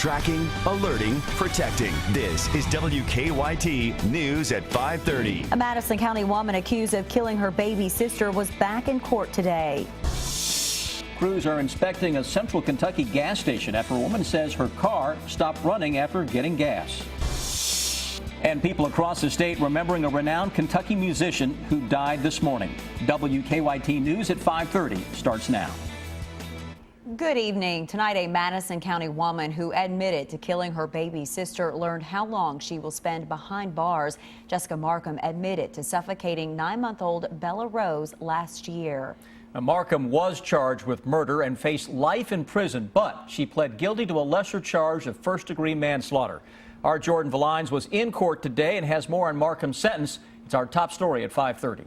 Tracking, alerting, protecting. This is WKYT News at 5:30. A Madison County woman accused of killing her baby sister was back in court today. Crews are inspecting a Central Kentucky gas station after a woman says her car stopped running after getting gas. And people across the state remembering a renowned Kentucky musician who died this morning. WKYT News at 5:30 starts now. Good evening. Tonight, a Madison County woman who admitted to killing her baby sister learned how long she will spend behind bars. Jessica Markham admitted to suffocating 9-month-old Bella Rose last year. Now, Markham was charged with murder and faced life in prison, but she pled guilty to a lesser charge of first-degree manslaughter. Our Jordan Valines was in court today and has more on Markham's sentence. It's our top story at 5:30.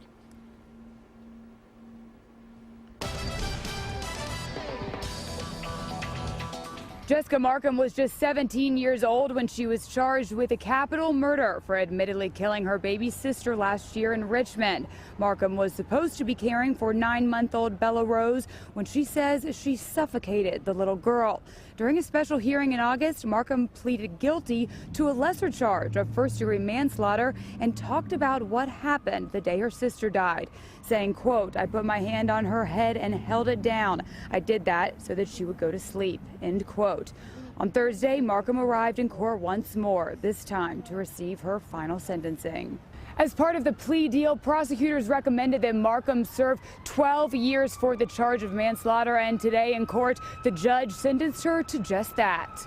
Jessica Markham was just 17 years old when she was charged with a capital murder for admittedly killing her baby sister last year in Richmond. Markham was supposed to be caring for 9-month-old Bella Rose when she says she suffocated the little girl. During a special hearing in August, Markham pleaded guilty to a lesser charge of first-degree manslaughter and talked about what happened the day her sister died, saying, quote, "I put my hand on her head and held it down. I did that so that she would go to sleep," end quote. On Thursday, Markham arrived in court once more, this time to receive her final sentencing. As part of the plea deal, prosecutors recommended that Markham serve 12 years for the charge of manslaughter, and today in court, the judge sentenced her to just that.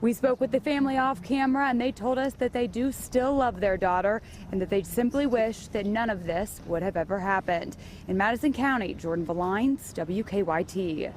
We spoke with the family off camera, and they told us that they do still love their daughter and that they simply wish that none of this would have ever happened. In Madison County, Jordan Valines, WKYT.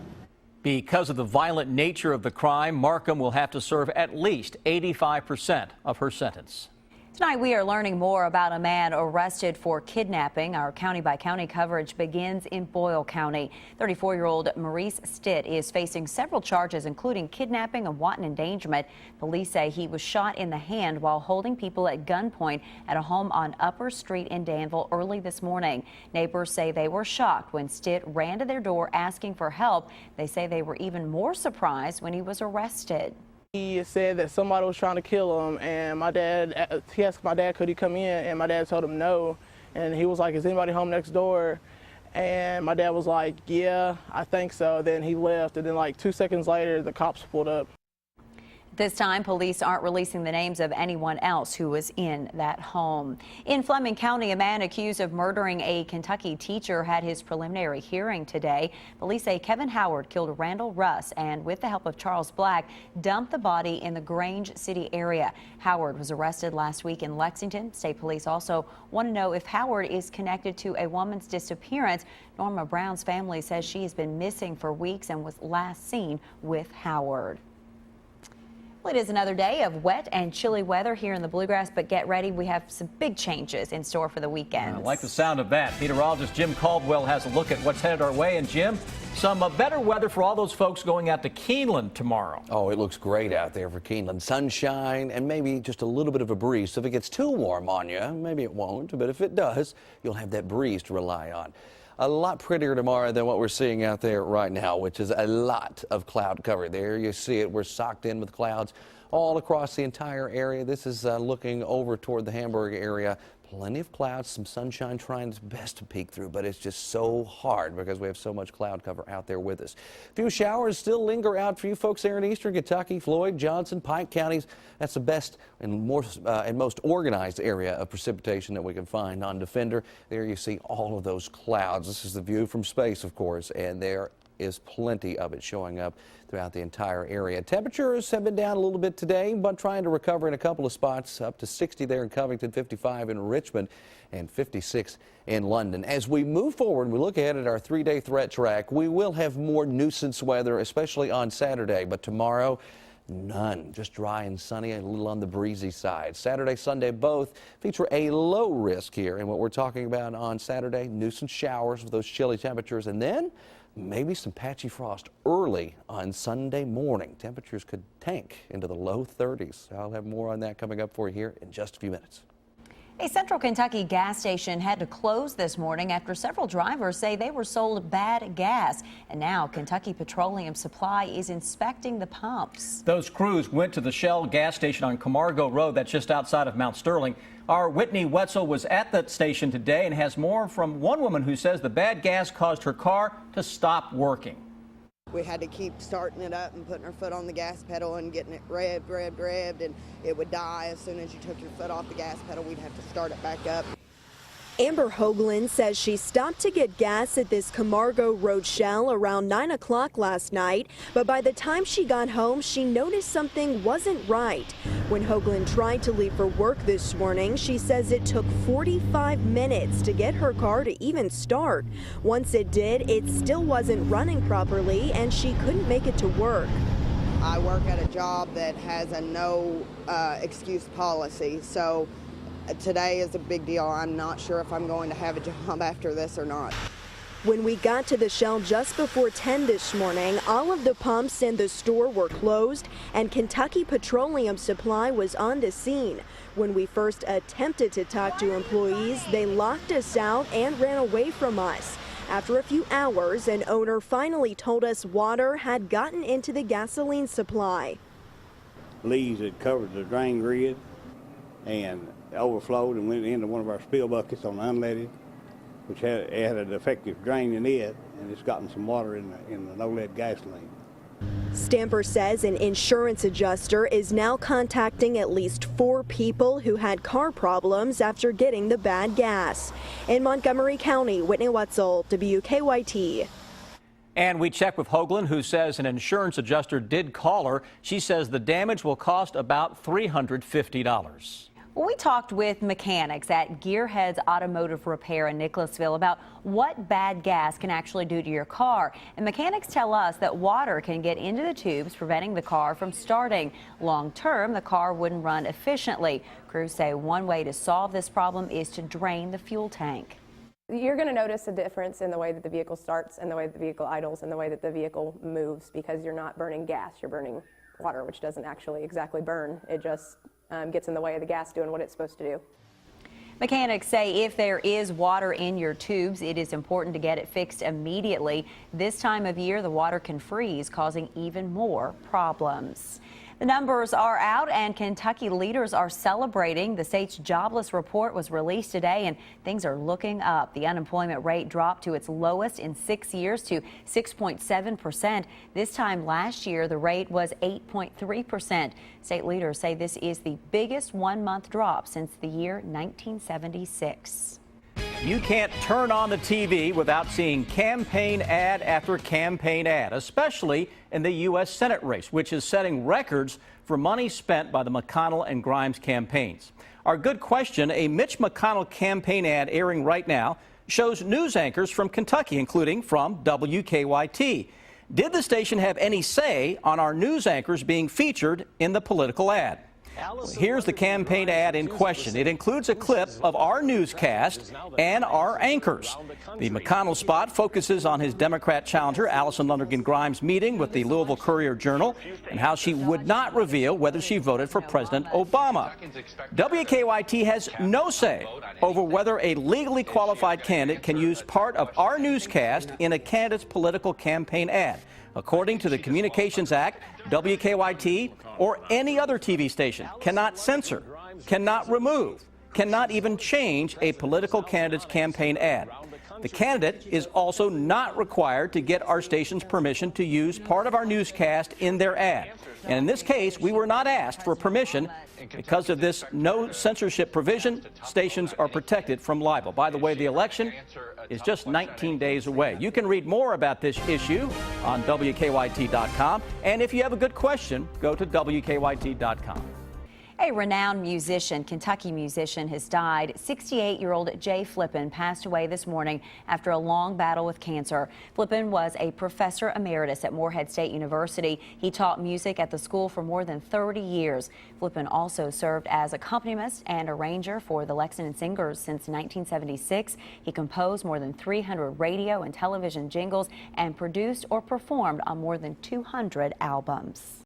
Because of the violent nature of the crime, Markham will have to serve at least 85% of her sentence. Tonight, we are learning more about a man arrested for kidnapping. Our county-by-county coverage begins in Boyle County. 34-year-old Maurice Stitt is facing several charges, including kidnapping and wanton endangerment. Police say he was shot in the hand while holding people at gunpoint at a home on Upper Street in Danville early this morning. Neighbors say they were shocked when Stitt ran to their door asking for help. They say they were even more surprised when he was arrested. He said that somebody was trying to kill him, and he asked my dad could he come in, and my dad told him no, and he was like, "Is anybody home next door?" And my dad was like, "Yeah, I think so." Then he left, and then like 2 seconds later, the cops pulled up. This time, police aren't releasing the names of anyone else who was in that home. In Fleming County, a man accused of murdering a Kentucky teacher had his preliminary hearing today. Police say Kevin Howard killed Randall Russ and, with the help of Charles Black, dumped the body in the Grange City area. Howard was arrested last week in Lexington. State police also want to know if Howard is connected to a woman's disappearance. Norma Brown's family says she has been missing for weeks and was last seen with Howard. Well, it is another day of wet and chilly weather here in the Bluegrass, but get ready. We have some big changes in store for the weekend. I like the sound of that. Meteorologist Jim Caldwell has a look at what's headed our way. And Jim, some better weather for all those folks going out to Keeneland tomorrow. Oh, it looks great out there for Keeneland. Sunshine and maybe just a little bit of a breeze. So if it gets too warm on you, maybe it won't, but if it does, you'll have that breeze to rely on. A lot prettier tomorrow than what we're seeing out there right now, which is a lot of cloud cover. There you see it. We're socked in with clouds all across the entire area. This is looking over toward the Hamburg area. Plenty of clouds, some sunshine trying its best to peek through, but it's just so hard because we have so much cloud cover out there with us. A few showers still linger out for you folks there in eastern Kentucky, Floyd, Johnson, Pike counties. That's the best and most organized area of precipitation that we can find on Defender. There you see all of those clouds. This is the view from space, of course, and there is plenty of it showing up throughout the entire area. Temperatures have been down a little bit today, but trying to recover in a couple of spots, up to 60 there in Covington, 55 in Richmond, and 56 in London. As we move forward, we look ahead at our 3-day threat track. We will have more nuisance weather, especially on Saturday, but tomorrow, none. Just dry and sunny, a little on the breezy side. Saturday, Sunday both feature a low risk here. And what we're talking about on Saturday, nuisance showers with those chilly temperatures, and then maybe some patchy frost early on Sunday morning. Temperatures could tank into the low 30s. I'll have more on that coming up for you here in just a few minutes. A Central Kentucky gas station had to close this morning after several drivers say they were sold bad gas. And now Kentucky Petroleum Supply is inspecting the pumps. Those crews went to the Shell gas station on Camargo Road, that's just outside of Mount Sterling. Our Whitney Wetzel was at that station today and has more from one woman who says the bad gas caused her car to stop working. We had to keep starting it up and putting our foot on the gas pedal and getting it revved, and it would die as soon as you took your foot off the gas pedal. We'd have to start it back up. Amber Hoagland says she stopped to get gas at this Camargo Road Shell around 9 o'clock last night, but by the time she got home, she noticed something wasn't right. When Hoagland tried to leave for work this morning, she says it took 45 minutes to get her car to even start. Once it did, it still wasn't running properly, and she couldn't make it to work. I work at a job that has a no excuse policy, so today is a big deal. I'm not sure if I'm going to have a job after this or not. When we got to the Shell just before 10 this morning, all of the pumps in the store were closed and Kentucky Petroleum Supply was on the scene. When we first attempted to talk to employees, they locked us out and ran away from us. After a few hours, an owner finally told us water had gotten into the gasoline supply. Leaves had covered the drain grid and overflowed and went into one of our spill buckets on the unleaded, which had a defective drain in it, and it's gotten some water in the no-lead gasoline. Stamper says an insurance adjuster is now contacting at least 4 people who had car problems after getting the bad gas. In Montgomery County, Whitney Wetzel, WKYT. And we checked with Hoagland, who says an insurance adjuster did call her. She says the damage will cost about $350. Well, we talked with mechanics at Gearheads Automotive Repair in Nicholasville about what bad gas can actually do to your car. And mechanics tell us that water can get into the tubes, preventing the car from starting. Long term, the car wouldn't run efficiently. Crews say one way to solve this problem is to drain the fuel tank. You're going to notice a difference in the way that the vehicle starts and the way that the vehicle idles and the way that the vehicle moves, because you're not burning gas, you're burning water, which doesn't actually exactly burn. It just gets in the way of the gas doing what it's supposed to do. Mechanics say if there is water in your tubes, it is important to get it fixed immediately. This time of year, the water can freeze, causing even more problems. The numbers are out and Kentucky leaders are celebrating. The state's jobless report was released today and things are looking up. The unemployment rate dropped to its lowest in 6 years to 6.7%. This time last year, the rate was 8.3%. State leaders say this is the biggest one-month drop since the year 1976. You can't turn on the TV without seeing campaign ad after campaign ad, especially in the U.S. Senate race, which is setting records for money spent by the McConnell and Grimes campaigns. Our good question, a Mitch McConnell campaign ad airing right now shows news anchors from Kentucky, including from WKYT. Did the station have any say on our news anchors being featured in the political ad? Here's the campaign ad in question. It includes a clip of our newscast and our anchors. The McConnell spot focuses on his Democrat challenger, Allison Lundergan Grimes' meeting with the Louisville Courier-Journal and how she would not reveal whether she voted for President Obama. WKYT has no say over whether a legally qualified candidate can use part of our newscast in a candidate's political campaign ad. According to the Communications Act, WKYT or any other TV station cannot censor, cannot remove, cannot even change a political candidate's campaign ad. The candidate is also not required to get our station's permission to use part of our newscast in their ad. And in this case, we were not asked for permission. Because of this no censorship provision, stations are protected from libel. By the way, the election is just 19 days away. You can read more about this issue on WKYT.com. And if you have a good question, go to WKYT.com. A renowned musician, Kentucky musician, has died. 68-year-old Jay Flippin passed away this morning after a long battle with cancer. Flippin was a professor emeritus at Morehead State University. He taught music at the school for more than 30 years. Flippin also served as accompanist and arranger for the Lexington Singers since 1976. He composed more than 300 radio and television jingles and produced or performed on more than 200 albums.